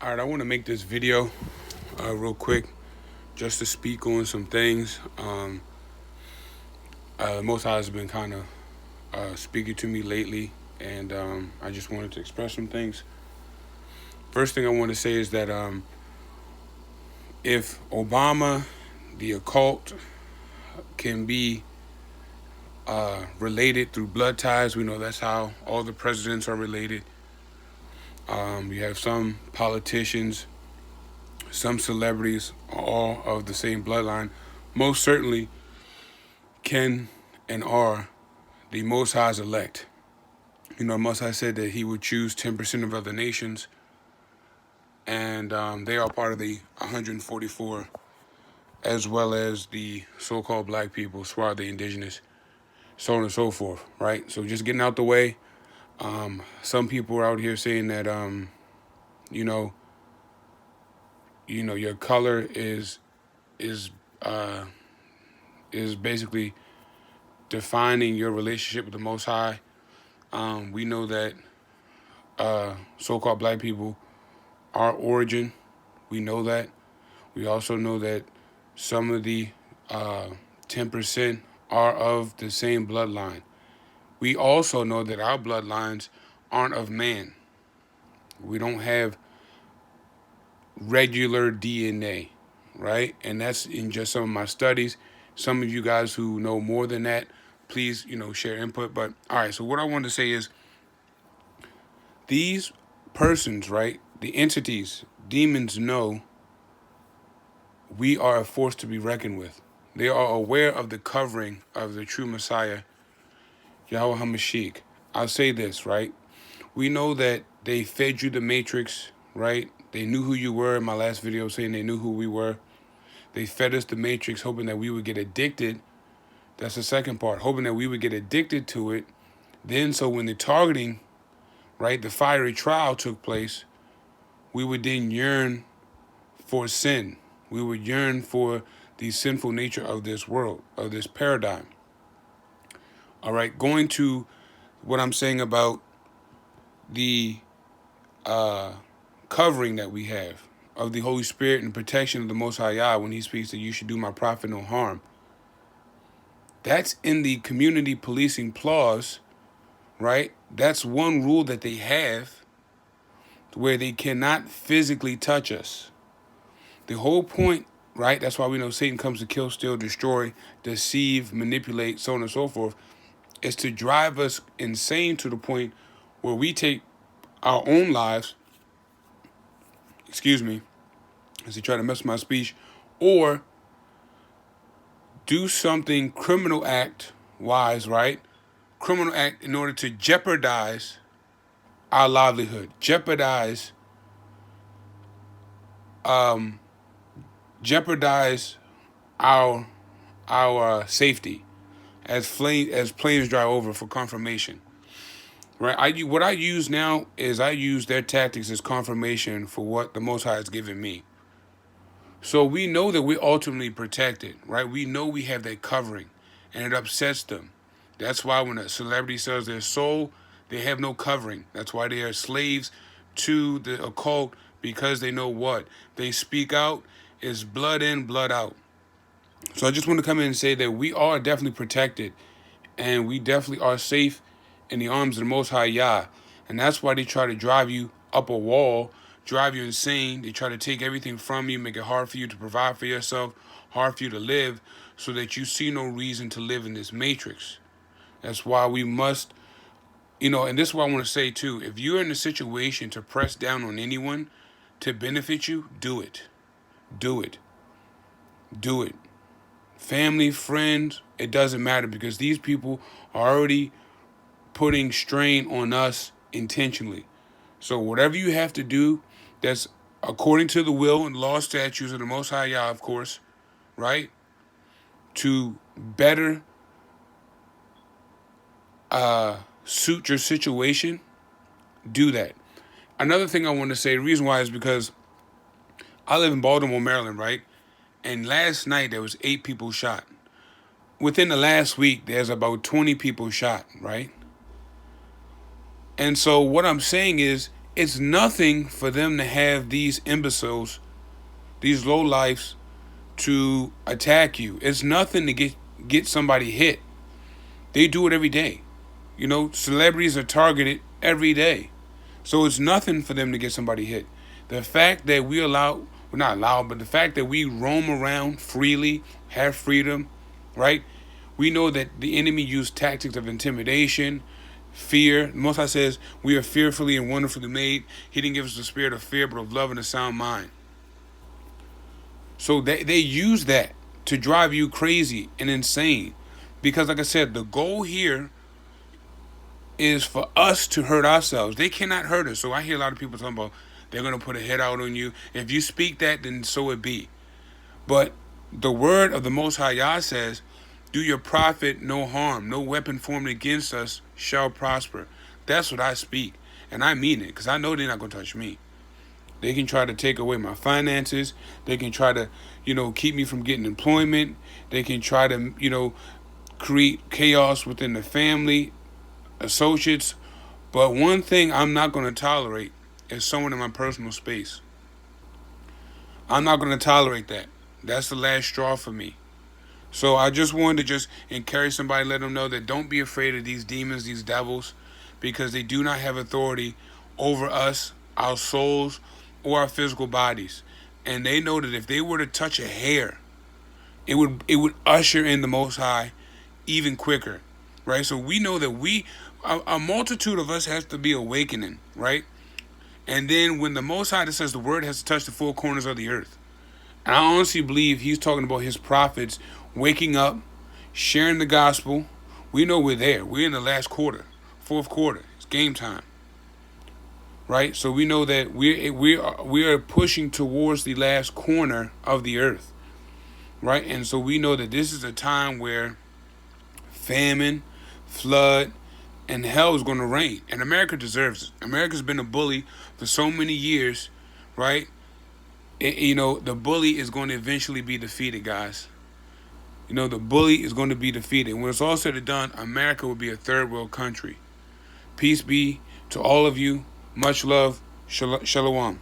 All right, I want to make this video real quick just to speak on some things. Most High has been kind of speaking to me lately, and I just wanted to express some things. First thing I want to say is that if Obama, the occult, can be related through blood ties, we know that's how all the presidents are related. You have some politicians, some celebrities, all of the same bloodline. Most certainly can and are the Most High's elect. Most High said that he would choose 10% of other nations, and they are part of the 144, as well as the so-called black people, Swar, the indigenous, so on and so forth, right? So just getting out the way. Some people are out here saying that, your color is basically defining your relationship with the Most High. We know that so-called black people are origin. We know that. We also know that some of the 10% are of the same bloodline. We also know that our bloodlines aren't of man. We don't have regular DNA, right? And that's in just some of my studies. Some of you guys who know more than that, please, share input. But all right, so what I want to say is these persons, right? The entities, demons know we are a force to be reckoned with. They are aware of the covering of the true Messiah, Yahweh HaMashiach. I'll say this, right? We know that they fed you the matrix, right? They knew who you were in my last video, saying they knew who we were. They fed us the matrix, hoping that we would get addicted. That's the second part, hoping that we would get addicted to it. Then, so when the targeting, right, the fiery trial took place, we would then yearn for sin. We would yearn for the sinful nature of this world, of this paradigm. All right, going to what I'm saying about the covering that we have of the Holy Spirit and protection of the Most High Yah when he speaks that you should do my prophet no harm. That's in the community policing clause, right? That's one rule that they have where they cannot physically touch us. The whole point, right? That's why we know Satan comes to kill, steal, destroy, deceive, manipulate, so on and so forth, is to drive us insane to the point where we take our own lives, as they try to mess with my speech, or do something criminal act wise, right? Criminal act in order to jeopardize our livelihood, jeopardize our safety as planes drive over for confirmation. Right? What I use now is I use their tactics as confirmation for what the Most High has given me. So we know that we're ultimately protected, right? We know we have that covering, and it upsets them. That's why when a celebrity sells their soul, they have no covering. That's why they are slaves to the occult, because they know what? They speak out, is blood in, blood out. So I just want to come in and say that we are definitely protected, and we definitely are safe in the arms of the Most High Yah. And that's why they try to drive you up a wall, drive you insane. They try to take everything from you, make it hard for you to provide for yourself, hard for you to live, so that you see no reason to live in this matrix. That's why we must, and this is what I want to say too. If you're in a situation to press down on anyone to benefit you, do it. Do it. Do it. Family, friends, it doesn't matter, because these people are already putting strain on us intentionally. So whatever you have to do, that's according to the will and law statutes of the Most High Yah, of course, right? To better suit your situation, do that. Another thing I want to say, the reason why is because I live in Baltimore, Maryland, right? And last night there was 8 people shot. Within the last week, there's about 20 people shot, right? And so what I'm saying is, It's nothing for them to have these imbeciles, these low lifes, to attack you. It's nothing to get somebody hit. They do it every day. You know, celebrities are targeted every day. So it's nothing for them to get somebody hit. The fact that we allow, well, not allow, but the fact that we roam around freely, have freedom, right? We know that the enemy used tactics of intimidation, fear. Most High says, we are fearfully and wonderfully made. He didn't give us the spirit of fear, but of love and a sound mind. So they use that to drive you crazy and insane. Because like I said, the goal here is for us to hurt ourselves. They cannot hurt us. So I hear a lot of people talking about they're going to put a hit out on you. If you speak that, then so it be. But the word of the Most High Yah says, do your prophet no harm. No weapon formed against us shall prosper. That's what I speak. And I mean it, because I know they're not going to touch me. They can try to take away my finances. They can try to, keep me from getting employment. They can try to, create chaos within the family, associates. But one thing I'm not going to tolerate is someone in my personal space. I'm not going to tolerate that. That's the last straw for me. So I just wanted to just encourage somebody, let them know that don't be afraid of these demons, these devils, because they do not have authority over us, our souls, or our physical bodies. And they know that if they were to touch a hair, it would usher in the Most High even quicker, right? So we know that a multitude of us has to be awakening, right? And then when the Most High says the word has to touch the four corners of the earth, and I honestly believe he's talking about his prophets waking up, sharing the gospel. We know we're there. We're in the last quarter, fourth quarter. It's game time, right? So we know that we are pushing towards the last corner of the earth, right? And so we know that this is a time where famine, flood, and hell is going to reign. And America deserves it. America's been a bully for so many years, right? The bully is going to eventually be defeated, guys. The bully is going to be defeated. When it's all said and done, America will be a third world country. Peace be to all of you. Much love. Shalom.